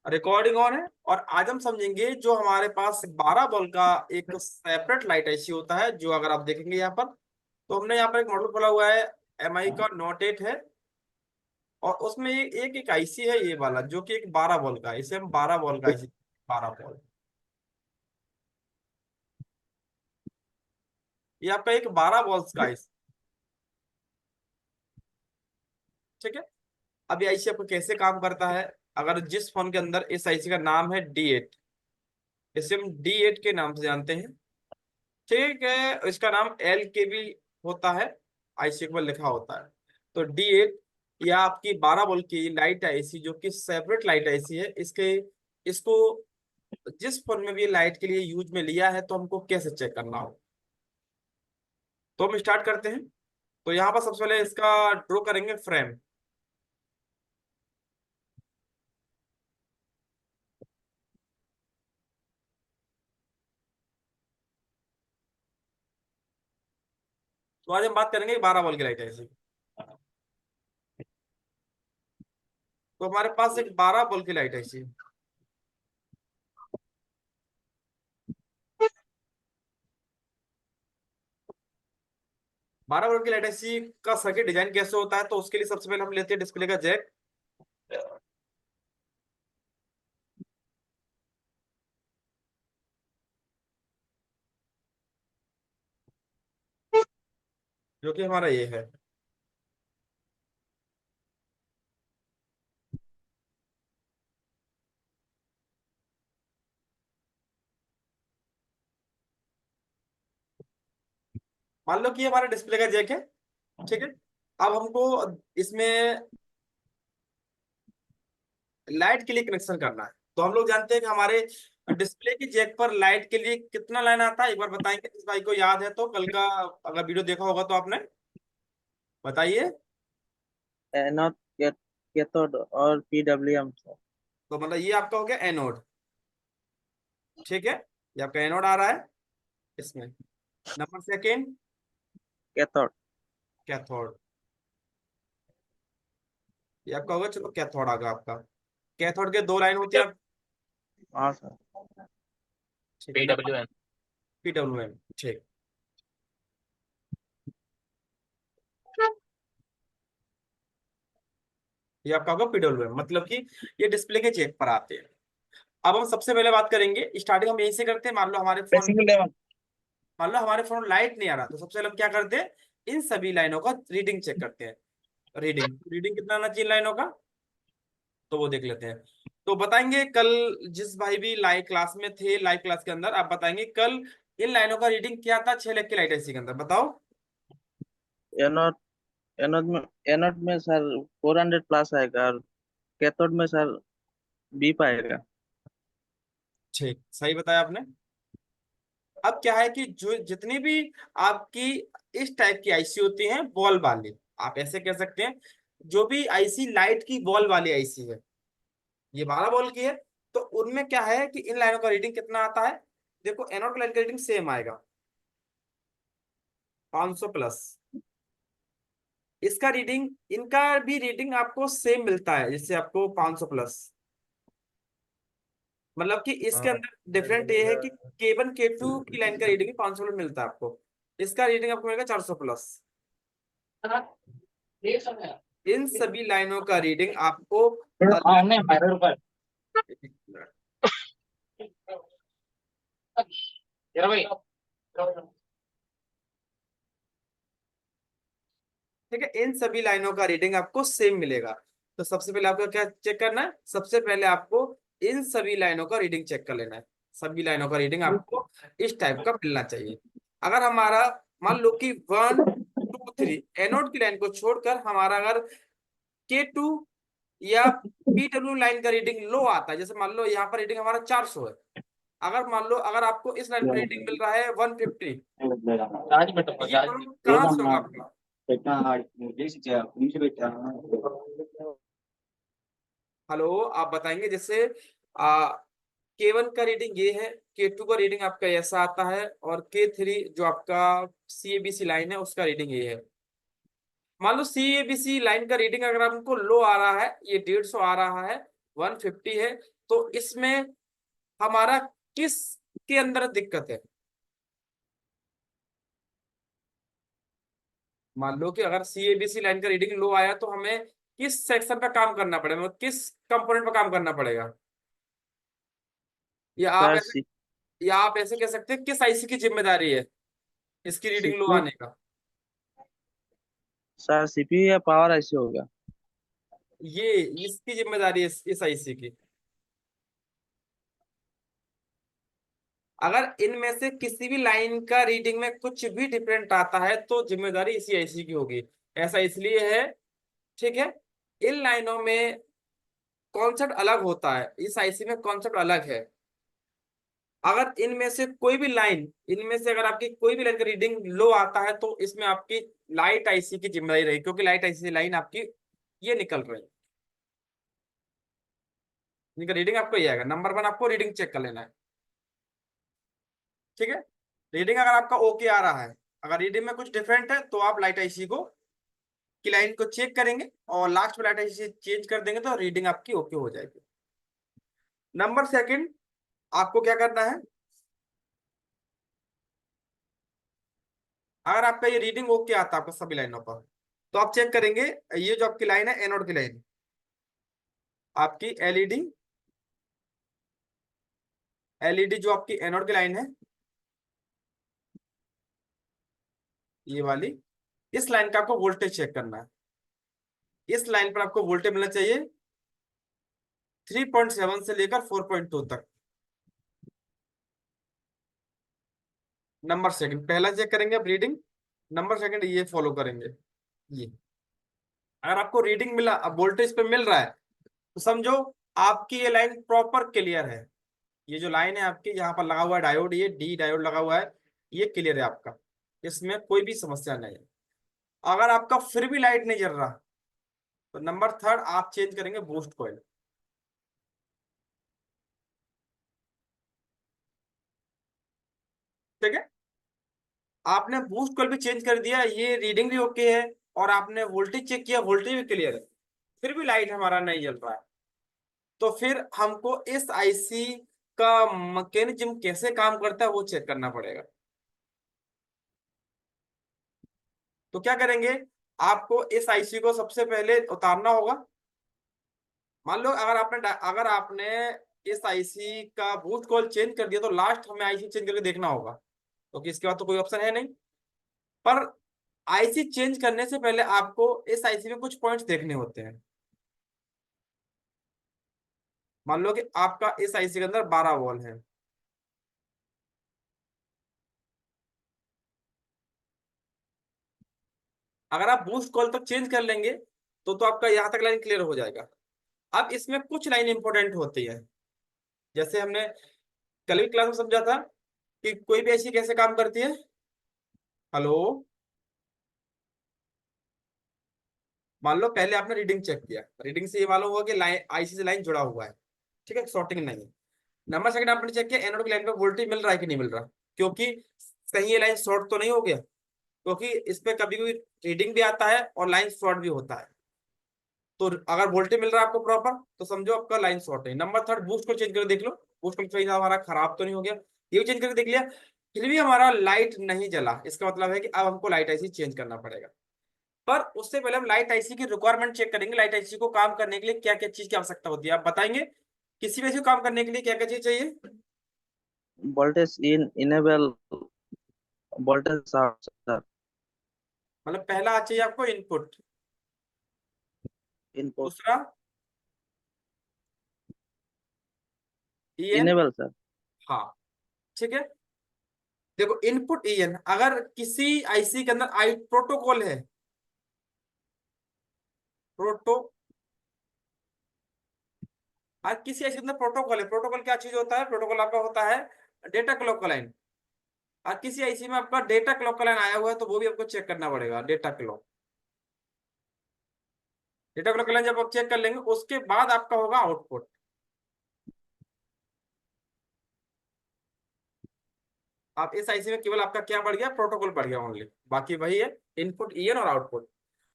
Recording on है। और आज हम समझेंगे जो हमारे पास 12 वोल्ट का एक सेपरेट लाइट आईसी होता है, जो अगर आप देखेंगे यहाँ पर, तो हमने यहाँ पर एक मॉडल खोला हुआ है, एमआई का नोट 8 है। और उसमें एक एक आईसी है ये वाला, जो कि एक 12 वोल्ट का है। इसे हम 12 वोल्ट का आईसी, 12 वोल्ट, ये आपका एक 12 वोल्ट का आईसी। ठीक है। अब ये आईसी आपको कैसे काम करता है, अगर जिस फोन के अंदर इस आईसी का नाम है D8, इसे हम D8 के नाम से जानते हैं। ठीक है, इसका नाम LKB होता है, आईसी के ऊपर लिखा होता है। तो D8 या आपकी 12 वोल्ट की लाइट आईसी, जो कि सेपरेट लाइट आईसी है, इसके इसको जिस फोन में भी लाइट के लिए यूज में लिया है, तो हमको कैसे चेक करना हो, तो हम स्टार्ट करते हैं। तो यहाँ पर सबसे पहले इसका ड्रॉ करेंगे फ्रेम। तो आज हम बात करेंगे 12 वोल्ट की लाइट आईसी। तो हमारे पास एक 12 वोल्ट की लाइट आईसी है। 12 वोल्ट की लाइट आईसी का सर्किट डिजाइन कैसे होता है, तो उसके लिए सबसे पहले हम लेते हैं डिस्प्ले का जैक। जो कि हमारा ये है। मान लो कि ये हमारा डिस्प्ले का जैक है। ठीक है। अब हमको इसमें लाइट के लिए कनेक्शन करना है। तो हम लोग जानते हैं कि हमारे डिस्प्ले की जैक पर लाइट के लिए कितना लाइन आता है, एक बार बताएंगे जिस भाई को याद है, तो कल का अगर वीडियो देखा होगा तो आपने, बताइए। एनोड, कैथोड और पीडब्ल्यूएम सर। तो मतलब ये आपका हो गया एनोड। ठीक है, ये आपका एनोड आ रहा है इसमें। Number second, cathode. कैथोड। ये आपका होगा, चलो कैथोड आ गया आपका। कैथोड के दो लाइन होती है हाँ सर। ठीक है। Number PWM। PWM। ठीक। ये आपका होगा PWM, मतलब कि ये डिस्प्ले के चेक पर आते हैं। अब हम सबसे पहले बात करेंगे, स्टार्टिंग हम यहीं से करते हैं। मान लो हमारे फोन लाइट नहीं आ रहा, तो सबसे पहले हम क्या करते हैं, इन सभी लाइनों का रीडिंग चेक करते हैं। रीडिंग रीडिंग कितना आना चाहिए लाइनों का, तो वो देख लेते हैं। तो बताएंगे कल, जिस भाई भी लाइव क्लास में थे, लाइव क्लास के अंदर आप बताएंगे कल इन लाइनों का रीडिंग क्या था 6 लाख की लाइट एसी के अंदर, बताओ। एनोड एनोड में सर 400 प्लस आएगा और कैथोड में सर बी पाएगा। ठीक, सही बताया आपने। अब क्या है कि जो जितनी भी आपकी इस टाइप की आईसी होती हैं बॉल वाली, आप ऐसे कह सकते हैं, जो भी आईसी लाइट की बॉल वाली आईसी है, ये 12 वोल्ट की है। तो उनमें क्या है कि इन लाइनों का रीडिंग कितना आता है, देखो एनोड की लाइन का रीडिंग सेम आएगा, 500 प्लस। इसका रीडिंग, इनका भी रीडिंग आपको सेम मिलता है, जिससे आपको 500 प्लस। मतलब कि इसके अंदर डिफरेंट ये है कि K1 K2 की लाइन का रीडिंग 500 प्लस मिलता है आपको। इसका रीडिंग आपको मिलेगा 400 प्लस। इन सभी लाइनों का रीडिंग आपको ठीक है, इन सभी लाइनों का रीडिंग आपको सेम मिलेगा। तो सबसे पहले आपको क्या चेक करना है, सबसे पहले आपको इन सभी लाइनों का रीडिंग चेक कर लेना है। सभी लाइनों का रीडिंग आपको इस टाइप का मिलना चाहिए। अगर हमारा मान लो कि 1 2 3 एनोड की लाइन को छोड़कर हमारा अगर K2 या PW लाइन का रीडिंग लो आता है, जैसे मान लो यहाँ पर रीडिंग हमारा 400 है, अगर मान लो अगर आपको इस लाइन पर रीडिंग मिल रहा है 150, ये कहाँ से होगा आपका। हेलो, आप बताएंगे जैसे K1 का रीडिंग ये है, K2 का रीडिंग आपका ऐसा आता है, और K3 जो आपका CABC लाइन है उसका रीडिंग ये है। मान लो CABC लाइन का रीडिंग अगर आपको लो आ रहा है, ये 150 आ रहा है, 150 है, तो इसमें हमारा किस के अंदर दिक्कत है? मान लो कि अगर सीएबीसी लाइन का रीडिंग लो आया तो हमें किस सेक्शन पे काम करना पड़ेगा, मतलब किस कंपोनेंट पे काम करना पड़ेगा? या आप सर ऐसे या आप ऐसे कह सकते हैं किस आईसी की जिम्मेदारी है इसकी रीडिंग लो सीपीयू, आने का? सर सीपीयू या पावर आईसी होगा। ये इसकी जिम्मेदारी है इस आईसी की। अगर इनमें से किसी भी लाइन का रीडिंग में कुछ भी डिफरेंट आता है तो जिम्मेदारी इसी आईसी की होगी। ऐसा इसलिए है, ठीक है, इन लाइनों में कॉन्सेप्ट अलग होता है, इस आईसी में कॉन्सेप्ट अलग है। अगर इनमें से अगर आपकी कोई भी लाइन का रीडिंग लो आता है तो इसमें आपकी लाइट आईसी की जिम्मेदारी रहेगी, क्योंकि लाइट आईसी लाइन आपकी ये निकल रही है, इनका रीडिंग आपको ये आएगा। नंबर वन, आपको रीडिंग चेक कर लेना है, ठीक है। रीडिंग अगर आपका ओके आ रहा है, अगर रीडिंग में कुछ डिफरेंट है तो आप लाइट आईसी को की लाइन को चेक करेंगे और लास्ट में लाइट आईसी चेंज कर देंगे तो रीडिंग आपकी ओके हो जाएगी। नंबर सेकंड, आपको क्या करना है, अगर आपका ये रीडिंग ओके आता है आपको सभी लाइनों पर, तो आप चेक करेंगे ये जो आपकी लाइन है एनोड की लाइन, आपकी एलईडी, एलईडी जो आपकी एनोड की लाइन है ये वाली, इस लाइन का आपको वोल्टेज चेक करना है। इस लाइन पर आपको वोल्टेज मिलना चाहिए 3.7 से लेकर 4.2 तक। नंबर सेकंड, पहला चेक करेंगे आप रीडिंग, नंबर सेकंड ये फॉलो करेंगे। ये अगर आपको रीडिंग मिला, अब वोल्टेज पे मिल रहा है, तो समझो आपकी ये लाइन प्रॉपर क्लियर है। ये जो लाइन है आपकी यहाँ पर लगा हुआ है डायोड, ये डी डायोड लगा हुआ है, ये क्लियर है आपका, इसमें कोई भी समस्या नहीं है। अगर आपका फिर भी लाइट नहीं जल रहा तो नंबर थर्ड आप चेंज करेंगे बूस्ट कॉइल, ठीक है। आपने बूस्ट कॉइल भी चेंज कर दिया, ये रीडिंग भी ओके है और आपने वोल्टेज चेक किया, वोल्टेज भी क्लियर है, फिर भी लाइट हमारा नहीं जल रहा है, तो फिर हमको इस आईसी का मैकेनिज्म कैसे काम करता है वो चेक करना पड़ेगा। तो क्या करेंगे, आपको इस आईसी को सबसे पहले उतारना होगा। मान लो अगर आपने इस आईसी का बूट कॉल चेंज कर दिया तो लास्ट हमें आईसी चेंज करके देखना होगा, क्योंकि इसके बाद तो कोई ऑप्शन है नहीं। पर आईसी चेंज करने से पहले आपको इस आईसी में कुछ पॉइंट्स देखने होते हैं। मान लो कि आपका इस आईसी के अंदर 12 वॉल है, अगर आप बूस्ट कॉल तक चेंज कर लेंगे तो आपका यहाँ तक लाइन क्लियर हो जाएगा। अब इसमें कुछ लाइन इंपॉर्टेंट होती है, जैसे हमने कल भी क्लास में समझा था कि कोई भी आईसी कैसे काम करती है। हेलो, मान लो पहले आपने रीडिंग चेक किया, रीडिंग से ये मालूम हुआ कि लाइन आईसी से लाइन जुड़ा हुआ है, ठीक है, शॉर्टिंग नहीं है। नंबर सेकंड, आपने चेक किया एनोड की लाइन पे वोल्टेज मिल रहा है कि नहीं मिल रहा, क्योंकि कहीं ये लाइन शॉर्ट तो नहीं हो गया, क्योंकि इस पे कभी कभी रीडिंग भी आता है और लाइन शॉर्ट भी होता है। तो अगर वोल्टेज मिल रहा है आपको प्रॉपर तो समझो आपका लाइन शॉर्ट है। नंबर थर्ड, बूस्ट को चेंज करके देख लो, बूस्ट को सही हमारा खराब तो नहीं हो गया, ये भी चेंज करके देख लिया, फिर भी हमारा लाइट नहीं जला, इसका मतलब है कि अब हमको लाइट आईसी चेंज करना पड़ेगा। पर उससे पहले हम लाइट आईसी की रिक्वायरमेंट चेक करेंगे, लाइट आईसी को काम करने के लिए क्या क्या चीज की आवश्यकता होती है, आप बताएंगे किसी भी आईसी को काम करने के लिए क्या क्या चीज चाहिए? वोल्टेज इन इनेबल, वोल्टेज सर, मतलब पहला चाहिए आपको इनपुट, इनपुट, दूसरा ईएन, इनेबल सर। हाँ, ठीक है। देखो इनपुट ईएन, अगर किसी आईसी के अंदर आई प्रोटोकॉल है, प्रोटो आज किसी आईसी के अंदर प्रोटोकॉल है, प्रोटोकॉल क्या चीज होता है, प्रोटोकॉल आपका होता है डेटा क्लॉक का लाइन। और किसी आईसी में आपका डेटा क्लॉक का लाइन आया हुआ है तो वो भी आपको चेक करना पड़ेगा, डेटा क्लॉक, डेटा क्लॉक का लाइन जब आप चेक कर लेंगे उसके बाद आपका होगा आउटपुट। आप इस आईसी में केवल आपका क्या बढ़ गया, प्रोटोकॉल बढ़ गया ओनली, बाकी वही है इनपुट ईएन और आउटपुट।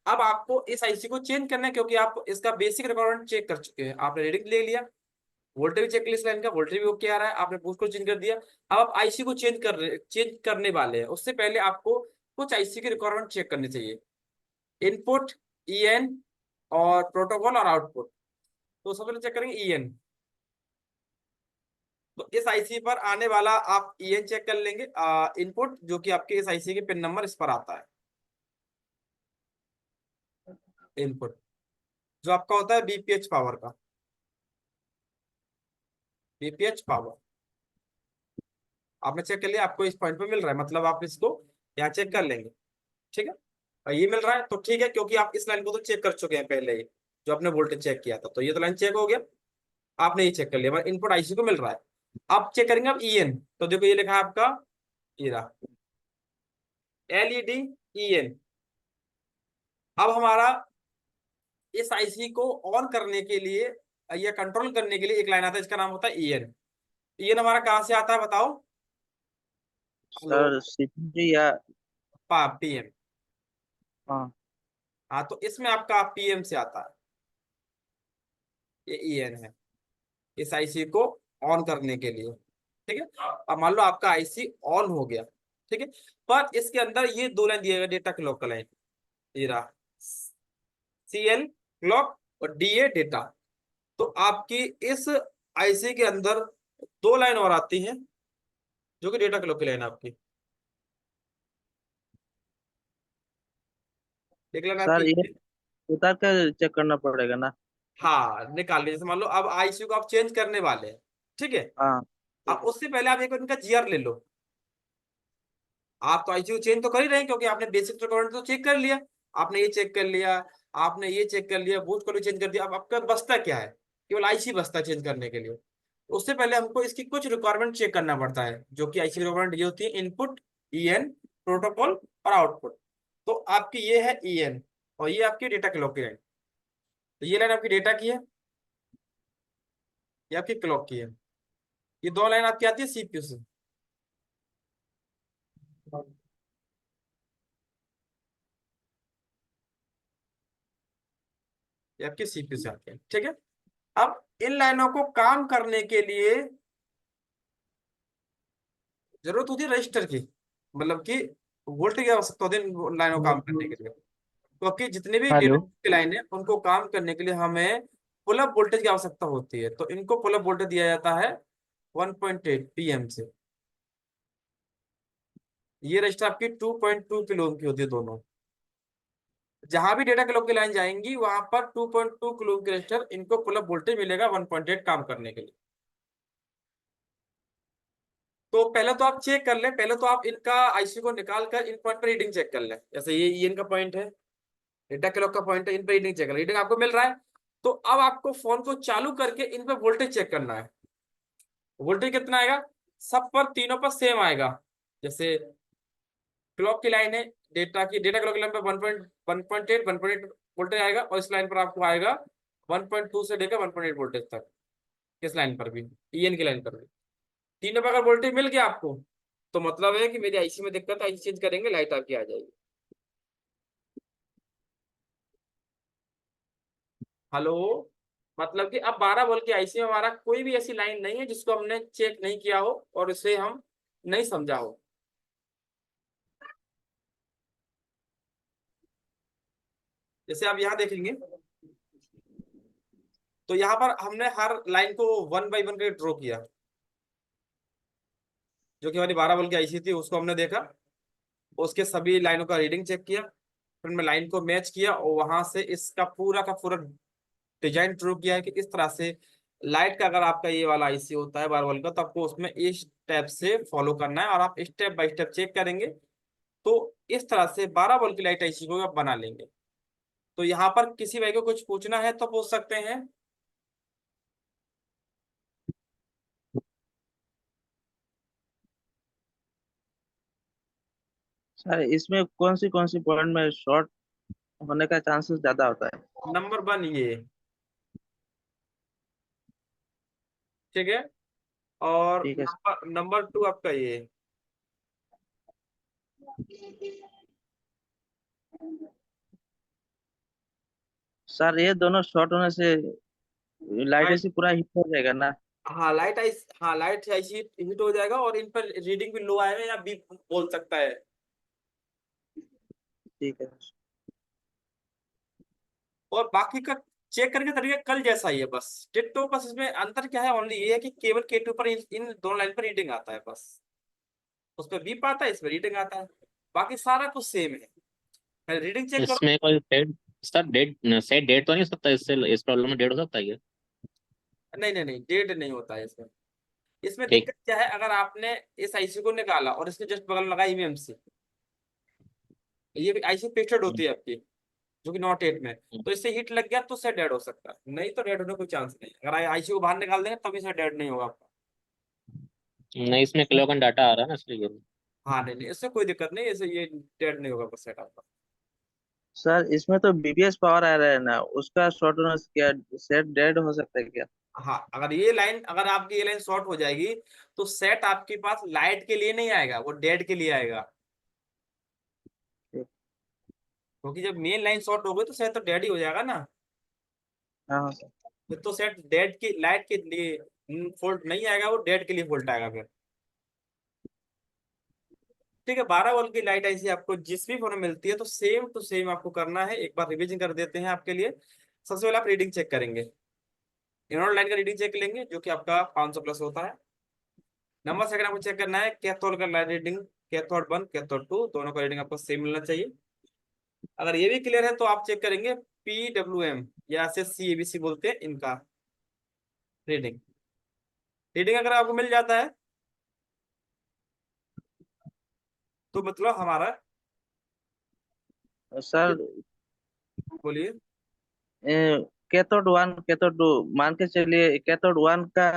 अब आपको इस आईसी को चेंज करना है, क्योंकि आप इसका बेसिक रिक्वायरमेंट चेक कर चुके हैं, आपने रीडिंग ले लिया, वोल्टेज भी चेक कर लिया इस लाइन का, वोल्टेज भी ओके आ रहा है, आपने बूस्ट को चेंज कर दिया। अब आप आईसी को चेंज करने वाले हैं, उससे पहले आपको कुछ आईसी की रिक्वायरमेंट चेक करनी चाहिए। इनपुट, ईएन, और प्रोटोकॉल और आउटपुट। तो सबसे पहले चेक करेंगे ईएन। तो इस आईसी पर आने वाला आप ईएन चेक कर लेंगे, इनपुट जो कि आपके इस आईसी के पिन नंबर इस पर आता है। इनपुट जो आपका होता है बीपीएच पावर का, बीपीएच पावर आपने चेक कर लिया, आपको इस पॉइंट पे मिल रहा है, मतलब आप इसको यहाँ चेक कर लेंगे। ठीक है, और ये मिल रहा है तो ठीक है, क्योंकि आप इस लाइन को तो चेक कर चुके हैं पहले ही, जो आपने वोल्टेज चेक किया था, तो ये तो लाइन चेक हो गया, आपने ये चेक कर लिया, इनपुट आईसी को मिल रहा है। अब चेक करेंगे आप ईएन, तो देखो ये लिखा है आपका, ये रहा एलईडी ईएन। अब हमारा इस आईसी को ऑन करने के लिए या कंट्रोल करने के लिए एक लाइन आता है, इसका नाम होता है ईएन। ईएन हमारा कहाँ से आता है बताओ? हेलो। सर सीपीयू या। पीएम। हाँ हाँ, तो इसमें आपका पीएम से आता है, ये ईएन है इस आईसी को ऑन करने के लिए। ठीक है, अब मान लो आपका आईसी ऑन हो गया, ठीक है, पर इसके अंदर ये दो लाइन दिए गए डेटा क्लॉक का लाइन, ये रहा सीएल क्लॉक और डीए डेटा। तो आपकी इस आईसी के अंदर दो लाइन और आती हैं, जो कि डेटा क्लॉक की लाइन आपकी, देख लेना सर, ये आपकी। उतार कर चेक करना पड़ेगा ना? हाँ, निकाल लीजिए, जैसे मान लो अब आईसी को आप चेंज करने वाले हैं, ठीक है। हाँ। अब उससे पहले आप एक बार इनका जीआर ले लो। आप तो आईसी को चेंज तो कर ही रहे हैं, क्योंकि आपने बेसिक रिक्वायरमेंट तो चेक कर लिया, आपने ये चेक कर लिया, आपने ये चेक कर लिया, बूट को भी चेंज कर दिया। अब आपका बचता क्या है? केवल आईसी बचता है चेंज करने के लिए। उससे पहले हमको इसकी कुछ रिक्वायरमेंट चेक करना पड़ता है, जो कि आईसी रिक्वायरमेंट ये होती है इनपुट, ईएन, प्रोटोकॉल और आउटपुट। तो आपकी ये है ईएन, और ये आपकी डेटा क्लॉक की लाइन। तो ये लाइन आपकी डेटा की है, ये आपकी क्लॉक की है। ये दो लाइन आपकी आती है सीपीयू से। ये आपकी सीपीयू से आती है, ठीक है। अब इन लाइनों को काम करने के लिए जरूरत होती है रजिस्टर की, मतलब कि वोल्टेज की आवश्यकता होती है इन लाइनों को काम करने के लिए। क्योंकि जितने भी डेटा हेलो। की लाइन है उनको काम करने के लिए हमें पुल अप वोल्टेज की आवश्यकता होती है, तो इनको पुल अप वोल्टेज दिया जाता है 1.8 पीएम से। ये रजिस्टर आपकी 2.2 किलो ओम की होती है दोनों। जहां भी डेटा क्लॉक की लाइन जाएंगी वहां पर 2.2 किलो ओम की रजिस्टर, इनको पुल अप वोल्टेज मिलेगा 1.8 काम करने के लिए। तो पहले तो आप चेक कर लें, पहले तो आप इनका आईसी को निकाल कर इन पॉइंट पर रीडिंग चेक कर लें। जैसे ये ईएन का पॉइंट है, डेटा क्लॉक का पॉइंट है, इन पर रीडिंग चेक कर, रीडिंग आपको मिल रहा है। तो अब आपको फोन को चालू करके इन पर वोल्टेज चेक करना है। वोल्टेज कितना आएगा? सब पर, तीनों पर सेम आएगा। जैसे क्लॉक की लाइन है, डेटा क्लॉक की लाइन पर 1.8 वोल्टेज आएगा, और इस लाइन पर आपको आएगा 1.2 से लेकर 1.8 वोल्टेज तक। इस लाइन पर भी, ईएन की लाइन पर भी तीनों पर अगर वोल्टेज मिल गया आपको, तो मतलब है कि मेरी आईसी में दिक्कत है, आईसी चेंज करेंगे, लाइट आपकी आ जाएगी। हेलो। मतलब कि अब 12 वोल्ट की आईसी में हमारा कोई भी ऐसी लाइन नहीं है जिसको हमने चेक नहीं किया हो और इसे हम नहीं समझा हो। जैसे आप यहाँ देखेंगे, तो यहाँ पर हमने हर लाइन को 1 बाई 1 करके ड्रॉ किया। जो कि हमारी 12 वोल्ट की आईसी थी उसको हमने देखा, उसके सभी लाइनों का रीडिंग चेक किया, फिर मैं लाइन को मैच किया और वहां से इसका पूरा का पूरा डिजाइन ड्रॉ किया है कि इस तरह से लाइट का, अगर आपका ये वाला आईसी होता है 12 वोल्ट का, तो आपको उसमें इस स्टेप से फॉलो करना है, और आप स्टेप बाय स्टेप चेक करेंगे तो इस तरह से 12 वोल्ट की लाइट आईसी को आप बना लेंगे। तो यहाँ पर किसी भाई को कुछ पूछना है तो पूछ सकते हैं। सर, इसमें कौन सी पॉइंट में शॉर्ट होने का चांसेस ज्यादा होता है? नंबर 1 ये, ठीक है, और ठीक है। नंबर 2 आपका ये। सर, ये दोनों शॉर्ट होने से लाइट भाई ऐसी पूरा हिट हो जाएगा ना? हाँ लाइट आई, हाँ लाइट आईसी हिट हो जाएगा, और इन पर रीडिंग भी लो आएगा या बीप बोल सकता है। ठीक है। और बाकी का चेक करने का तरीका कल जैसा ही है, बस डिट्टो। बस इसमें अंतर क्या है, ओनली ये है कि केवल K2 पर इन दोनों लाइन पर रीडिंग आता है बस। उस पर बीप आता है, इस पर रीडिंग आता है। बाकी सारा कुछ सेम है। रीडिंग चेक करो। इसमें कोई date, sir date set date तो नहीं हो सकता इससे, इस प्रॉब्लम में डेट हो सकता है क्या? नहीं नहीं नहीं, डेट नहीं होता है इसमें। इसमें ठीक। दिक्कत क्या है, अगर आपने इस आईसी को निकाला और इसके जस्ट बगल में लगा ईवीएमसी, ये भी आईसी पेस्टेड होती है आपकी, जो कि नॉट एट में, तो इससे हीट लग गया तो सेट डेड हो सकता है, नहीं तो डेड होने का कोई चांस नहीं। अगर आईसी को बाहर निकाल देंगे तभी से डेड नहीं होगा आपका। नहीं, इसमें क्लॉक एंड डाटा आ रहा है ना इसलिए। हाँ नहीं नहीं, इससे कोई दिक्कत नहीं, इससे ये डेड नहीं होगा बस सेट आपका। सर इसमें तो बीपीएस पावर आ रहा है ना, उसका शॉर्ट होने से क्या सेट डेड हो सकता है क्या? हाँ अगर ये लाइन, अगर आपकी ये लाइन शॉर्ट हो जाएगी तो सेट आपके पास लाइट के लिए नहीं आएगा, वो डेड के लिए आएगा। ठीक। क्योंकि जब मेन लाइन शॉर्ट हो गई तो सेट तो डेड ही हो जाएगा ना। हाँ हाँ सर। फिर तो सेट डेड की लाइट के लिए फॉल्ट नहीं आएगा, वो डेड के लिए फॉल्ट आएगा फिर। ठीक है, 12 वोल्ट की लाइट ऐसी आपको जिस भी फोन में मिलती है तो सेम टू सेम आपको करना है। एक बार रिवीजन कर देते हैं आपके लिए। सबसे पहले आप रीडिंग चेक करेंगे। इनोड लाइन का रीडिंग चेक लेंगे जो कि आपका 500 प्लस होता है। नंबर सेकंड आपको चेक करना है कैथोड का लाइन रीडिंग। कैथोड 1 कैथोड 2 दोनों का रीडिंग आपको सेम मिलना चाहिए। अगर ये भी क्लियर है तो आप चेक करेंगे PWM, या ऐसे CABC बोलते हैं इनका रीडिंग। रीडिंग अगर आपको मिल जाता है तो मतलब हमारा, सर बोलिए। कैथोड वन कैथोड टू मान के चलिए, कैथोड वन का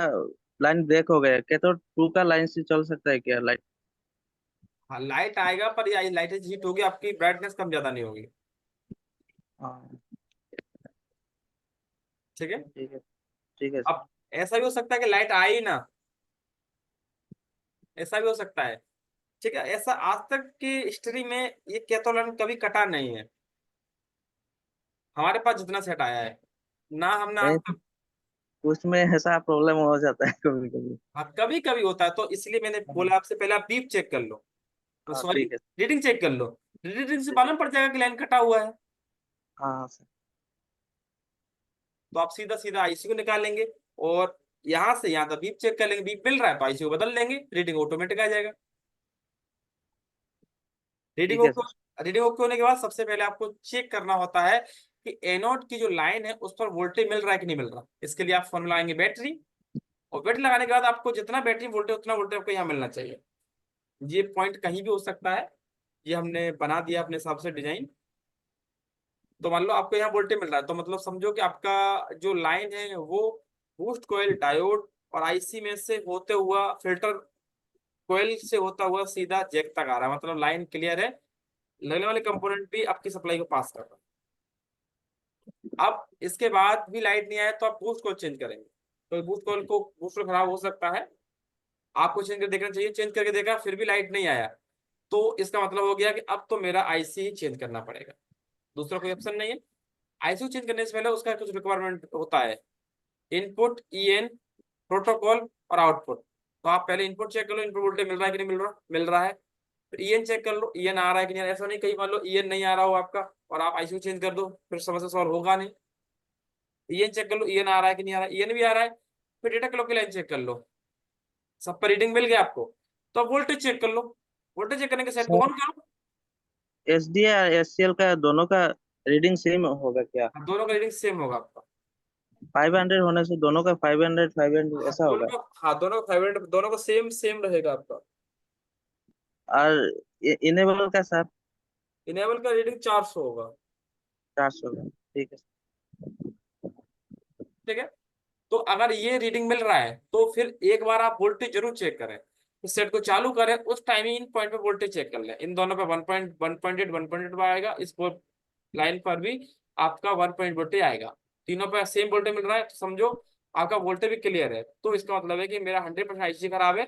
लाइन ब्रेक हो गया, कैथोड टू का लाइन से चल सकता है क्या लाइट? हाँ लाइट आएगा, पर ये लाइट हीट होगी, आपकी ब्राइटनेस कम ज्यादा नहीं होगी। हाँ। ठीक है। ठीक है। ठीक है सर। अब ऐसा भी हो सकता है कि लाइट आई ना, ऐसा भी हो सकता है। ठीक है, ऐसा आज तक की हिस्ट्री में ये कैथोलन कभी कटा नहीं है हमारे पास जितना सेट आया है, ना हमने आज नहीं, तक। उसमें ऐसा प्रॉब्लम हो जाता है कभी कभी। हाँ कभी कभी होता है, तो इसलिए मैंने बोला आपसे पहले आप बीप चेक कर लो, हाँ सॉरी ठीक है। रीडिंग चेक कर लो। रीडिंग से ठीक। मालूम पड़ जाएगा कि लाइन कटा हुआ है। हाँ हाँ सर। तो आप सीधा सीधा आईसी को निकालेंगे, और यहाँ से यहाँ तक बीप चेक कर लेंगे, बीप मिल रहा है तो आईसी को बदल लेंगे, रीडिंग ऑटोमेटिक आ जाएगा। रीडिंग ठीक है ओके, सर। रीडिंग ओके होने के बाद सबसे पहले आपको चेक करना होता है कि एनोड की जो लाइन है उस पर वोल्टेज मिल रहा है कि नहीं मिल रहा। इसके लिए आप फोन लगाएंगे बैटरी, और बैटरी लगाने के बाद आपको जितना बैटरी वोल्टेज उतना वोल्टेज आपको यहाँ मिलना चाहिए। ये पॉइंट कहीं भी हो सकता है, ये हमने बना दिया अपने हिसाब से डिजाइन। तो मान लो आपको यहाँ वोल्टेज मिल रहा है तो मतलब समझो कि आपका जो लाइन है वो बूस्ट कॉइल डायोड और आईसी में से होते हुआ फिल्टर कॉइल से होता हुआ सीधा जैक तक आ रहा है, मतलब लाइन क्लियर है। लगने वाले कंपोनेंट भी आपकी सप्लाई को पास कर रहा है। अब इसके बाद भी लाइट नहीं आया तो आप बूस्ट कॉइल चेंज करेंगे, तो बूस्ट कॉइल को बूस्ट खराब हो सकता है, आपको चेंज कर देखना चाहिए। चेंज करके देखा फिर भी लाइट नहीं आया, तो इसका मतलब हो गया कि अब तो मेरा आईसी ही चेंज करना पड़ेगा, दूसरा कोई ऑप्शन नहीं है। आईसी चेंज करने से पहले उसका कुछ रिक्वायरमेंट होता है, इनपुट EN प्रोटोकॉल और आउटपुट। तो आप पहले इनपुट चेक कर लो, इनपुट वोल्टेज मिल रहा है कि नहीं मिल रहा, मिल रहा है। फिर EN चेक कर लो, EN आ रहा है कि नहीं आ रहा है। ऐसा नहीं कहीं मान लो EN नहीं आ रहा हो आपका और आप आईसी चेंज कर दो, फिर समस्या सॉल्व होगा नहीं। EN चेक कर लो, EN आ रहा है कि नहीं आ रहा है, EN भी आ रहा है। फिर डेटा क्लॉक की लाइन चेक कर लो, सब पर रीडिंग मिल गया आपको, तो अब वोल्टेज चेक कर लो। वोल्टेज चेक करने के सेट को सर ऑन करो। एस डी या एससीएल का दोनों का रीडिंग सेम होगा क्या? हाँ, दोनों का रीडिंग सेम होगा आपका। 500 होने से दोनों का 500 हाँ ऐसा दोनों होगा? का, हाँ दोनों का 500, दोनों का सेम सेम रहेगा आपका। और इनेबल का सर? इनेबल का रीडिंग 400 होगा। 400 का। ठीक है। ठीक है, तो अगर ये रीडिंग मिल रहा है तो फिर एक बार आप वोल्टेज जरूर चेक करें। इस सेट को चालू करें उस टाइम ही इन पॉइंट पे वोल्टेज चेक कर लें। इन दोनों पे 1.8 1.8 आएगा, इस लाइन पर भी आपका 1 पॉइंट वोल्टेज आएगा। तीनों पे सेम वोल्टेज मिल रहा है तो समझो आपका वोल्टेज भी क्लियर है, तो इसका मतलब है कि मेरा 100% आईसी खराब है।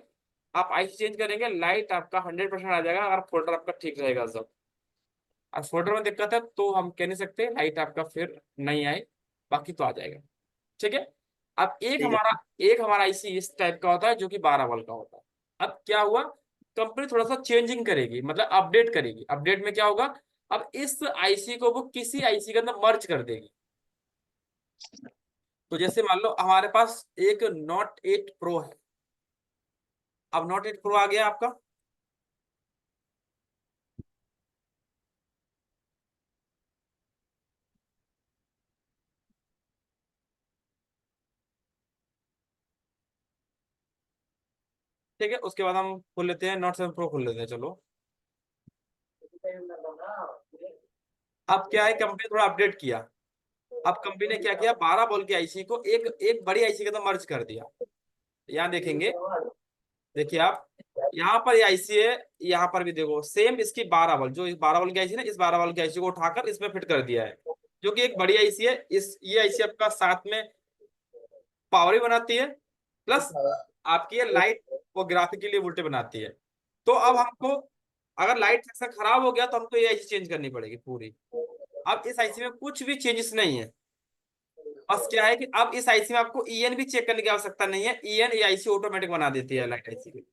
आप आईसी चेंज करेंगे, लाइट आपका 100% आ जाएगा अगर फोल्डर आपका ठीक रहेगा सब। और फोल्डर में दिक्कत है तो हम कह नहीं सकते लाइट आपका फिर नहीं आए, बाकी तो आ जाएगा। ठीक है, अब ठीक है। एक हमारा आईसी इस टाइप का होता है जो कि 12 वोल्ट का होता है। अब क्या हुआ, कंपनी थोड़ा सा चेंजिंग करेगी, मतलब अपडेट करेगी। अपडेट में क्या होगा, अब इस आईसी को वो किसी आईसी के अंदर मर्ज कर देगी। तो जैसे मान लो हमारे पास एक नोट 8 प्रो है। अब नोट 8 प्रो आ गया आपका, ठीक है। उसके बाद हम खोल लेते हैं नोट 7 प्रो, खोल लेते हैं चलो। अब क्या है, कंपनी ने थोड़ा अपडेट किया। अब कंपनी ने क्या किया, 12 वोल्ट की आईसी को एक एक बड़ी आईसी के अंदर मर्ज कर दिया। यहाँ देखेंगे, देखिए आप, यहाँ पर ये आईसी है, यहाँ पर भी देखो सेम इसकी 12 वोल्ट, जो इस 12 वोल्ट की आईसी ना, इस 12 वोल्ट की आईसी को उठाकर इसमें फिट कर दिया है, जो कि एक बड़ी आईसी है। इस ये आईसी आपका साथ में पावर भी बनाती है, प्लस आपकी ये लाइट और ग्राफिक के लिए वोल्टेज बनाती है। तो अब हमको अगर लाइट सेक्शन खराब हो गया तो हमको ये आईसी चेंज करनी पड़ेगी पूरी। अब इस आईसी में कुछ भी चेंजेस नहीं है। बस क्या है कि अब इस आईसी में आपको ईएन भी चेक करने की आवश्यकता नहीं है। ईएन ये आईसी ऑटोमेटिक बना देती है लाइट आईसी की।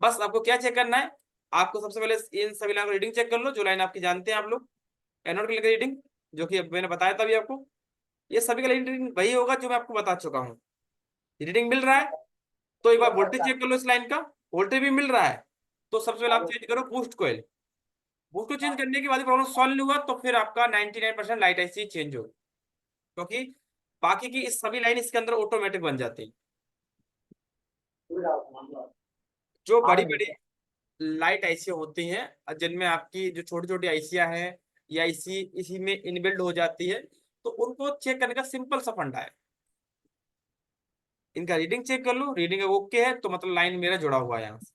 बस आपको क्या चेक करना है, आपको सबसे पहले इन सभी लाइन को रीडिंग चेक कर लो, जो लाइन आपकी जानते हैं आप लोग। एनोड की रीडिंग जो कि मैंने बताया था अभी आपको, ये सभी का रीडिंग वही होगा जो मैं आपको बता चुका हूँ। रीडिंग मिल रहा है तो एक बार वोल्टेज चेक कर लो इस लाइन का। वोल्टेज भी मिल रहा है तो सबसे पहले आप चेंज करो बूस्ट कोयल। बूस्ट को चेंज करने के बाद प्रॉब्लम सॉल्व नहीं हुआ तो फिर आपका 99% लाइट आईसी चेंज होगी, क्योंकि बाकी की इस सभी लाइन इसके अंदर ऑटोमेटिक बन जाती है। जो बड़ी बड़ी लाइट आईसी होती हैं जिनमें आपकी जो छोटी छोटी आईसियां हैं, ये आईसी इसी में इनबिल्ड हो जाती है, तो उनको चेक करने का सिंपल सा फंडा है। इनका रीडिंग चेक कर लो, रीडिंग ओके है तो मतलब लाइन मेरा जुड़ा हुआ है यहाँ से।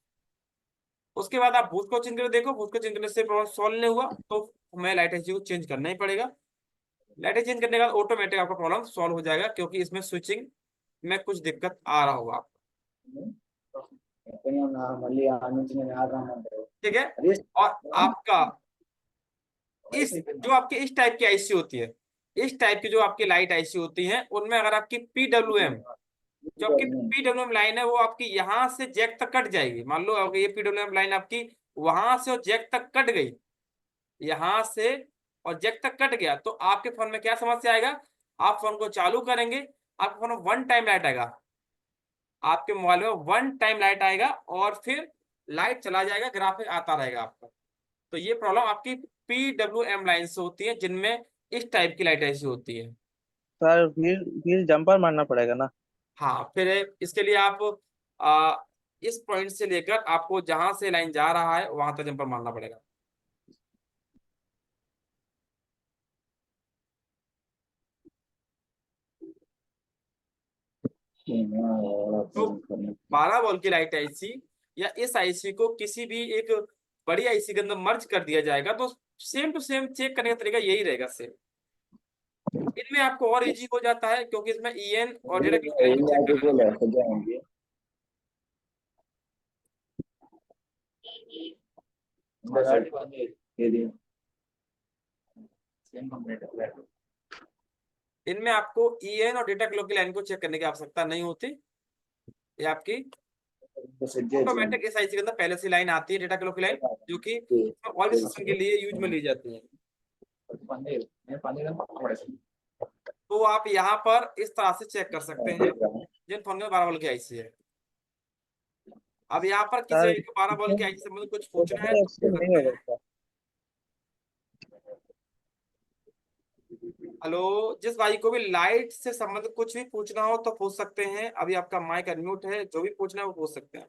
उसके बाद आप बूस्ट को चेंज करके देखो, बूस्ट को चेंज करने से प्रॉब्लम सॉल्व नहीं हुआ तो हमें लाइट आईसी को चेंज करना ही पड़ेगा। लाइट चेंज करने के बाद ऑटोमेटिक आपका प्रॉब्लम सॉल्व हो जाएगा, क्योंकि इसमें स्विचिंग में कुछ दिक्कत आ रहा होगा आपको। ठीक है। और आपका इस जो आपके इस टाइप की आईसी होती है, इस टाइप की जो आपकी लाइट आईसी होती है, उनमें अगर आपकी पीडब्ल्यूएम, जो आपकी पीडब्ल्यूएम लाइन है वो आपकी यहाँ से जैक तक कट जाएगी। मान लो अगर ये पीडब्ल्यूएम लाइन आपकी वहां से और जैक तक कट गई, यहाँ से और जैक तक कट गया, तो आपके फोन में क्या समस्या आएगा, आप फोन को चालू करेंगे, आपके फोन में वन टाइम लाइट आएगा, आपके मोबाइल में वन टाइम लाइट आएगा और फिर लाइट चला जाएगा, ग्राफिक आता रहेगा आपका। तो ये प्रॉब्लम आपकी पीडब्ल्यूएम लाइन से होती है, जिनमें इस टाइप की लाइट ऐसी होती है। सर फिर जंपर मारना पड़ेगा ना? हाँ, फिर इसके लिए आप आ, इस पॉइंट से लेकर आपको जहां से लाइन जा रहा है वहां तक जंपर मारना पड़ेगा। तो 12 वोल्ट की लाइट आईसी या इस आईसी को किसी भी एक बड़ी आईसी के अंदर मर्ज कर दिया जाएगा तो सेम टू सेम चेक करने का तरीका यही रहेगा सेम। इनमें आपको और इजी हो जाता है क्योंकि इसमें ईएन और डेटा की लाइन को चेक करना नहीं पड़ता। इनमें आपको ईएन और डेटा क्लॉक की लाइन को चेक करने की आवश्यकता नहीं होती। ये आपकी ऑटोमेटिक इस आईसी के अंदर पहले से लाइन आती है, डेटा क्लॉक की लाइन, जो कि और भी सिस्टम के लिए यूज में ली जाती है। तो आप यहाँ पर इस तरह से चेक कर सकते हैं जिन फोन में 12 वोल्ट की आईसी है। अब यहाँ पर किसी सर एक 12 वोल्ट की आईसी से मुझे कुछ पूछना है तो इससे पूछ नहीं सकते होगा हैं। क्या? हेलो, जिस भाई को भी लाइट से संबंधित कुछ भी पूछना हो तो पूछ सकते हैं। अभी आपका माइक अनम्यूट है, जो भी पूछना है वो पूछ सकते हैं।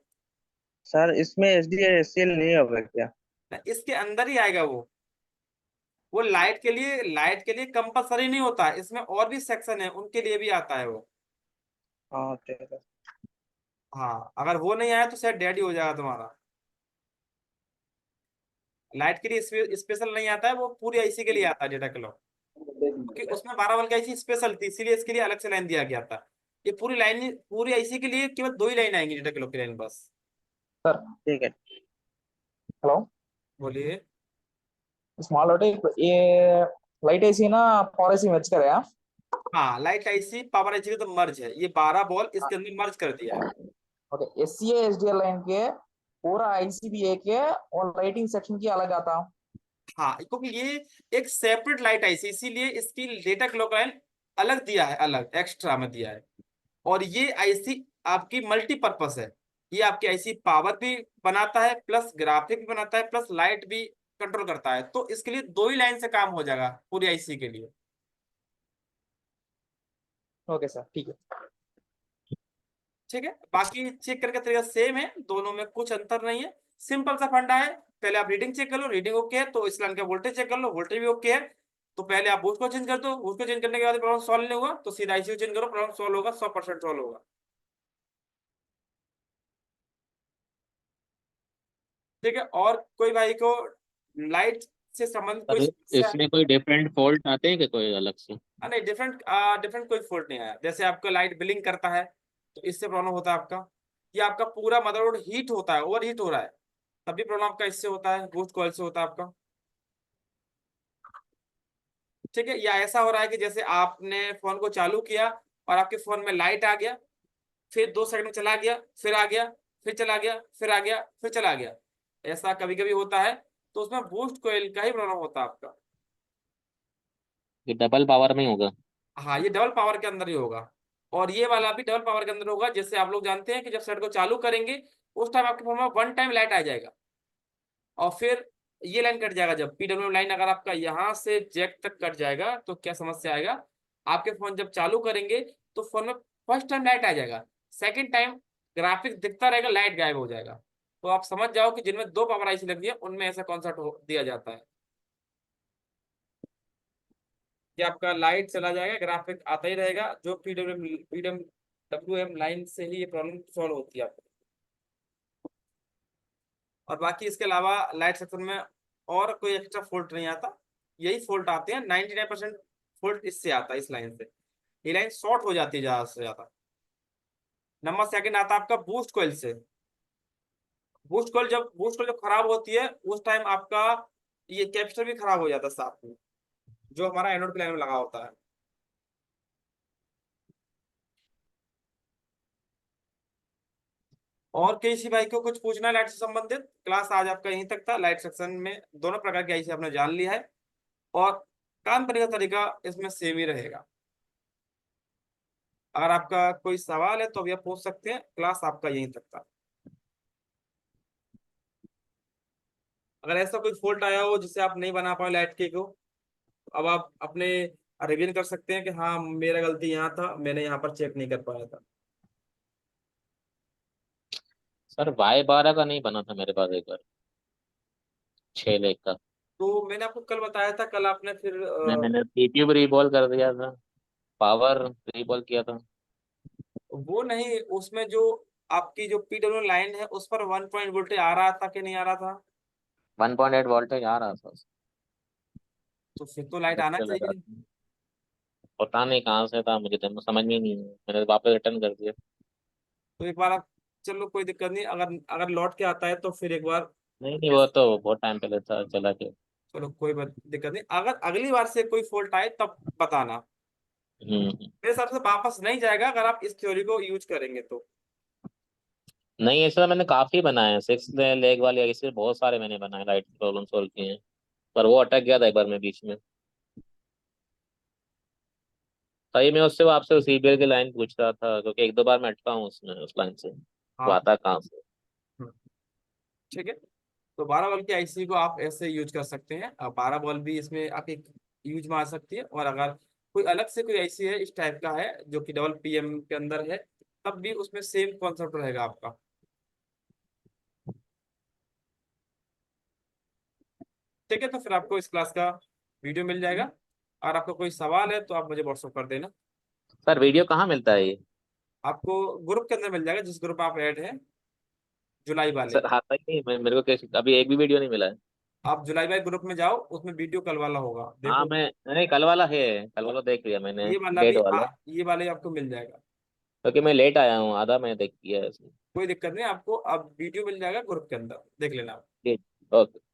सर इसमें SDSL नहीं होगा क्या? इसके अंदर ही आएगा वो लाइट के लिए कंपलसरी नहीं होता है, इसमें और भी सेक्शन है उनके लिए भी आता है वो। हाँ ठीक है। हाँ, अगर वो नहीं आया तो शायद डैडी हो जाएगा तुम्हारा। लाइट के लिए स्पेशल नहीं आता है, वो पूरी आईसी के लिए आता है डेटा क्लॉक, क्योंकि उसमें 12 वोल्ट की आईसी स्पेशल थी, इसीलिए इसके लिए अलग से लाइन दिया गया था। ये पूरी आईसी के लिए केवल दो ही लाइन आएंगी, डेटा क्लॉक की लाइन बस। सर ठीक है। హలో बोलिए। स्मॉल डॉट ये लाइट एसी ना पॉवर एसी मैच करें हाँ, लाइट आईसी पावर आईसी का तो मर्ज है, ये 12 बॉल इसके अंदर मर्ज कर दिया है। ओके, एससीए एसडीएल लाइन के पूरा आईसीबी एक है और लाइटिंग सेक्शन की अलग आता। हाँ, क्योंकि ये एक सेपरेट लाइट आईसी, इसीलिए इसकी डेटा क्लॉक लाइन अलग दिया है, अलग एक्स्ट्रा में दिया है। और ये आईसी आपकी मल्टीपर्पस है, ये आपकी आईसी पावर भी बनाता है, प्लस ग्राफिक भी बनाता है, प्लस लाइट भी कंट्रोल करता है। तो इसके लिए दो ही लाइन से काम हो जाएगा पूरी आईसी के लिए। ओके सर, ठीक है। ठीक है, बाकी चेक करके तरीका सेम है, दोनों में कुछ अंतर नहीं है, सिंपल सा फंडा है। पहले आप रीडिंग चेक कर लो, रीडिंग ओके है तो इस लाइन का वोल्टेज चेक कर लो, वोल्टेज भी ओके है तो पहले आप बूस्ट को चेंज कर दो, बूस्ट को चेंज करने के बाद प्रॉब्लम सॉल्व नहीं हुआ तो सीधा आईसीयू चेंज करो, प्रॉब्लम सॉल्व होगा, 100% सॉल्व होगा। ठीक है, और कोई भाई को लाइट से संबंधित कोई सर समस्या? इसमें कोई डिफरेंट फॉल्ट आते हैं कि कोई अलग से? नहीं, डिफरेंट डिफरेंट कोई फॉल्ट नहीं आया। जैसे आपका लाइट ब्लिंक करता है तो इससे प्रॉब्लम होता है आपका, या आपका पूरा मदरबोर्ड हीट होता है, ओवर हीट हो रहा है, तब भी प्रॉब्लम आपका इससे होता है, बूस्ट कॉइल से होता है आपका। ठीक है, या ऐसा हो रहा है कि जैसे आपने फोन को चालू किया और आपके फोन में लाइट आ गया, फिर 2 सेकंड में चला गया, फिर आ गया, फिर चला गया, फिर आ गया, फिर चला गया, ऐसा कभी कभी होता है, तो उसमें बूस्ट कॉइल का ही प्रॉब्लम होता है आपका। ये डबल पावर में ही होगा? हाँ, ये डबल पावर के अंदर ही होगा, और ये वाला भी डबल पावर के अंदर होगा। जैसे आप लोग जानते हैं कि जब सेट को चालू करेंगे उस टाइम आपके फोन में वन टाइम लाइट आ जाएगा, और फिर ये लाइन कट जाएगा। जब पीडब्ल्यू लाइन अगर आपका यहाँ से जैक तक कट जाएगा तो क्या समस्या आएगा, आपके फोन जब चालू करेंगे तो फोन में फर्स्ट टाइम लाइट आ जाएगा, सेकंड टाइम ग्राफिक दिखता रहेगा, लाइट गायब हो जाएगा। तो आप समझ जाओ कि जिनमें 2 पावर आईसी लगी है उनमें ऐसा कॉन्सेप्ट दिया जाता है कि आपका लाइट चला जाएगा, ग्राफिक आता ही रहेगा। जो पीडब्ल्यू एम लाइन से ही ये प्रॉब्लम सॉल्व होती है आपको। और बाकी इसके अलावा लाइट सेक्शन में और कोई एक्स्ट्रा फॉल्ट नहीं आता, यही फॉल्ट आते हैं। 99% फॉल्ट इससे आता है, इस लाइन से। ये लाइन शॉर्ट हो जाती है ज्यादा से ज्यादा। नंबर सेकंड आता है आपका बूस्ट कॉइल से। बूस्ट कॉइल जब खराब होती है उस टाइम आपका ये कैपेसिटर भी खराब हो जाता है साथ में, जो हमारा एनोड प्लेन में लगा होता है। और किसी भाई को कुछ पूछना है लाइट से संबंधित? क्लास आज आपका यहीं तक था। लाइट सेक्शन में दोनों प्रकार की आईसी आपने जान लिया है, और काम करने का तरीका इसमें सेम ही रहेगा। अगर आपका कोई सवाल है तो अभी आप पूछ सकते हैं, क्लास आपका यहीं तक था। अगर ऐसा कोई फॉल्ट आया हो जिससे आप नहीं बना पाए लाइट के को, अब आप अपने रिवीन कर सकते हैं कि हाँ मेरा गलती यहाँ था, मैंने यहाँ पर चेक नहीं कर पाया था। सर Y12 का नहीं बना था मेरे पास एक बार, 6 लेख का। तो मैंने आपको कल बताया था, कल आपने फिर मैंने CPU रीबॉल कर दिया था, पावर रीबॉल किया था। वो नहीं, उसमें जो आपकी जो पीडब्ल्यू लाइन है उस पर 1 पॉइंट वोल्टेज आ रहा था कि नहीं आ रहा था? 1.8 वोल्टेज आ रहा था, तो फिर तो लाइट जब आना से लगा चाहिए। था। पता नहीं कहाँ से था, मुझे तो समझ में ही नहीं आया। मैंने वापस रिटर्न कर दिया। तो एक बार आप, चलो कोई दिक्कत नहीं, अगर अगर लौट के आता है तो फिर एक बार, नहीं नहीं, वो तो बहुत टाइम पहले था, चला के। चलो कोई दिक्कत नहीं, अगर अगली बार से कोई फॉल्ट आए तब बताना। हम्म। मेरे हिसाब से वापस नहीं जाएगा अगर आप इस थ्योरी को यूज करेंगे तो। नहीं, ऐसा मैंने काफी बनाए हैं, 6 लेग वाले ऐसे बहुत सारे मैंने बनाए, लाइट प्रॉब्लम सॉल्व किए हैं। पर वो अटक गया था एक बार मैं बीच में। सही में उससे वो आपसे CBL की लाइन पूछ रहा था, क्योंकि 1-2 बार मैं अटका हूँ उसमें, उस लाइन से। वो हाँ। आता कहाँ से? हम्म, ठीक है। तो 12 वोल्ट की आईसी को आप ऐसे यूज कर सकते हैं, 12 वोल्ट भी इसमें आप एक यूज में आ सकती है। और अगर कोई अलग से कोई आईसी है इस टाइप का है जो कि डबल पीएम के अंदर है, तब भी उसमें सेम कॉन्सेप्ट रहेगा आपका। ठीक है, तो फिर आपको इस क्लास का वीडियो मिल जाएगा, और आपका कोई सवाल है तो आप मुझे व्हाट्सअप कर देना। सर वीडियो कहाँ मिलता है ये? आपको ग्रुप के अंदर मिल जाएगा, जिस ग्रुप आप ऐड हैं, जुलाई वाले। सर आता ही नहीं, मेरे को कैसे अभी एक भी वीडियो नहीं मिला है। आप जुलाई वाले ग्रुप में जाओ, उसमें वीडियो कल वाला होगा, हाँ, देखो। मैं नहीं, कल वाला है, कल वाला देख लिया मैंने, ये वाला डेट भी वाला। ये वाले आपको मिल जाएगा। क्योंकि मैं लेट आया हूँ, आधा मैंने देख लिया है इसमें। कोई दिक्कत नहीं, आपको अब वीडियो मिल जाएगा ग्रुप के अंदर, देख लेना आप। ठीक, ओके।